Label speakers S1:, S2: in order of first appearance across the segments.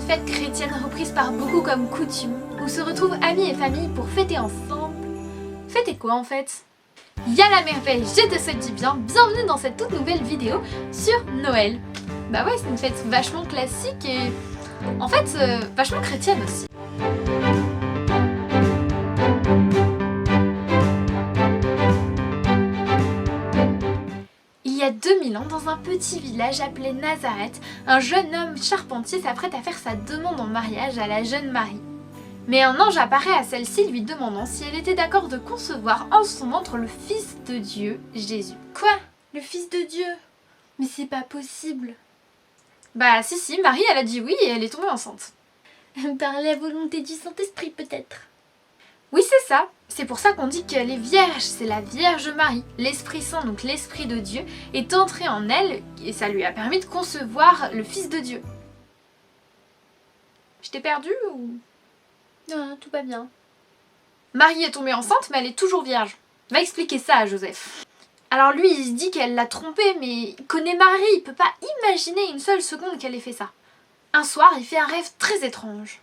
S1: fête chrétienne reprise par beaucoup comme coutume, où se retrouvent amis et familles pour fêter ensemble. Fêter quoi en fait? Y'a la merveille, je te souhaite du bien, bienvenue dans cette toute nouvelle vidéo sur Noël. Bah ouais, c'est une fête vachement classique et en fait vachement chrétienne aussi. Il y a 2000 ans, dans un petit village appelé Nazareth, un jeune homme charpentier s'apprête à faire sa demande en mariage à la jeune Marie. Mais un ange apparaît à celle-ci lui demandant si elle était d'accord de concevoir en son ventre le Fils de Dieu, Jésus. Quoi? Le Fils de Dieu? Mais c'est pas possible. Bah si, Marie elle a dit oui et elle est tombée enceinte.
S2: Par la volonté du Saint-Esprit peut-être.
S1: Oui c'est ça, c'est pour ça qu'on dit qu'elle est vierge, c'est la Vierge Marie. L'Esprit Saint, donc l'Esprit de Dieu, est entré en elle et ça lui a permis de concevoir le Fils de Dieu. Je t'ai perdu ou...
S2: Non, tout va bien.
S1: Marie est tombée enceinte mais elle est toujours vierge. Va expliquer ça à Joseph. Alors lui il se dit qu'elle l'a trompé mais il connaît Marie, il peut pas imaginer une seule seconde qu'elle ait fait ça. Un soir il fait un rêve très étrange.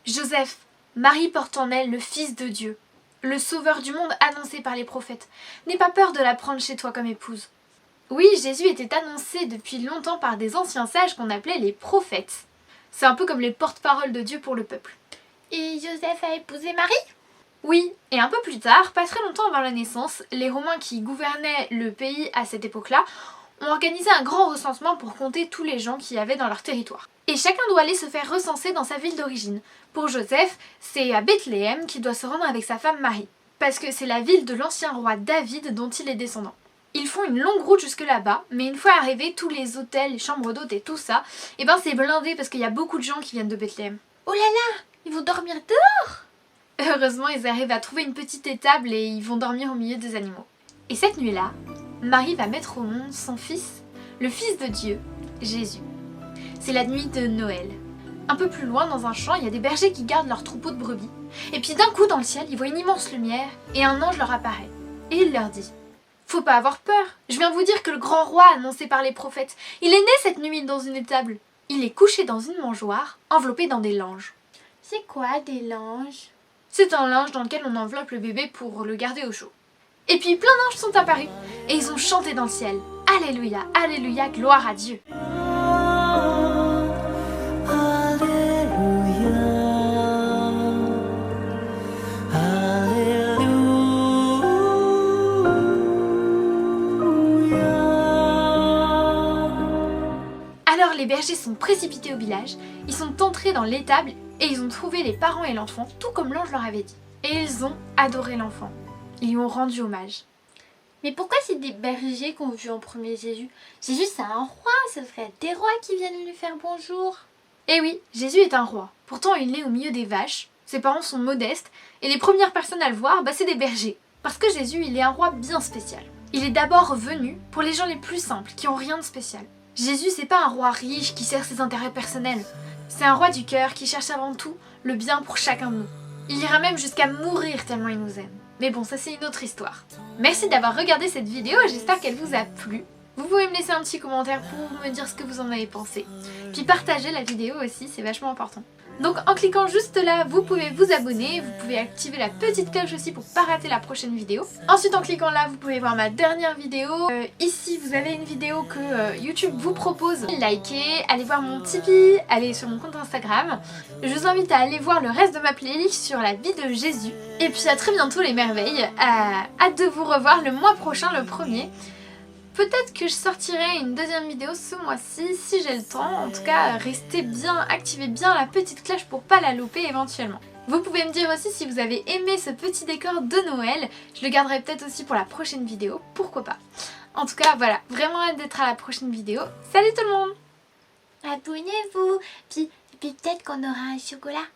S1: Joseph, Marie porte en elle le Fils de Dieu, le sauveur du monde annoncé par les prophètes. N'aie pas peur de la prendre chez toi comme épouse. Oui, Jésus était annoncé depuis longtemps par des anciens sages qu'on appelait les prophètes. C'est un peu comme les porte-paroles de Dieu pour le peuple.
S2: Et Joseph a épousé Marie?
S1: Oui, et un peu plus tard, pas très longtemps avant la naissance, les Romains qui gouvernaient le pays à cette époque-là ont organisé un grand recensement pour compter tous les gens qu'il y avait dans leur territoire. Et chacun doit aller se faire recenser dans sa ville d'origine. Pour Joseph, c'est à Bethléem qu'il doit se rendre avec sa femme Marie, parce que c'est la ville de l'ancien roi David dont il est descendant. Ils font une longue route jusque là-bas, mais une fois arrivés, tous les hôtels, les chambres d'hôtes et tout ça, et ben c'est blindé parce qu'il y a beaucoup de gens qui viennent de Bethléem.
S2: Oh là là, ils vont dormir dehors?
S1: Heureusement, ils arrivent à trouver une petite étable et ils vont dormir au milieu des animaux. Et cette nuit-là, Marie va mettre au monde son fils, le Fils de Dieu, Jésus. C'est la nuit de Noël. Un peu plus loin, dans un champ, il y a des bergers qui gardent leur troupeau de brebis. Et puis d'un coup, dans le ciel, ils voient une immense lumière et un ange leur apparaît. Et il leur dit: faut pas avoir peur, je viens vous dire que le grand roi annoncé par les prophètes, il est né cette nuit dans une étable. Il est couché dans une mangeoire, enveloppé dans des langes.
S2: C'est quoi des langes?
S1: C'est un linge dans lequel on enveloppe le bébé pour le garder au chaud. Et puis plein d'anges sont apparus et ils ont chanté dans le ciel. Alléluia, alléluia, gloire à Dieu. Alors les bergers sont précipités au village, ils sont entrés dans l'étable et ils ont trouvé les parents et l'enfant, tout comme l'ange leur avait dit. Et ils ont adoré l'enfant. Ils lui ont rendu hommage.
S2: Mais pourquoi c'est des bergers qui ont vu en premier Jésus? Jésus c'est un roi, ça devrait être des rois qui viennent lui faire bonjour.
S1: Eh oui, Jésus est un roi. Pourtant il naît au milieu des vaches, ses parents sont modestes, et les premières personnes à le voir, c'est des bergers. Parce que Jésus, il est un roi bien spécial. Il est d'abord venu pour les gens les plus simples, qui ont rien de spécial. Jésus, c'est pas un roi riche qui sert ses intérêts personnels. C'est un roi du cœur qui cherche avant tout le bien pour chacun de nous. Il ira même jusqu'à mourir tellement il nous aime. Mais bon, ça c'est une autre histoire. Merci d'avoir regardé cette vidéo et j'espère qu'elle vous a plu. Vous pouvez me laisser un petit commentaire pour me dire ce que vous en avez pensé. Puis partagez la vidéo aussi, c'est vachement important. Donc en cliquant juste là, vous pouvez vous abonner, vous pouvez activer la petite cloche aussi pour pas rater la prochaine vidéo. Ensuite en cliquant là, vous pouvez voir ma dernière vidéo. Ici, vous avez une vidéo que YouTube vous propose. Likez, allez voir mon Tipeee, allez sur mon compte Instagram. Je vous invite à aller voir le reste de ma playlist sur la vie de Jésus. Et puis à très bientôt les merveilles. Hâte de vous revoir le mois prochain, le 1er. Peut-être que je sortirai une deuxième vidéo ce mois-ci si j'ai le temps. En tout cas, restez bien, activez bien la petite cloche pour pas la louper éventuellement. Vous pouvez me dire aussi si vous avez aimé ce petit décor de Noël. Je le garderai peut-être aussi pour la prochaine vidéo, pourquoi pas. En tout cas, voilà, vraiment hâte d'être à la prochaine vidéo. Salut tout le monde!
S2: Abonnez-vous, puis peut-être qu'on aura un chocolat.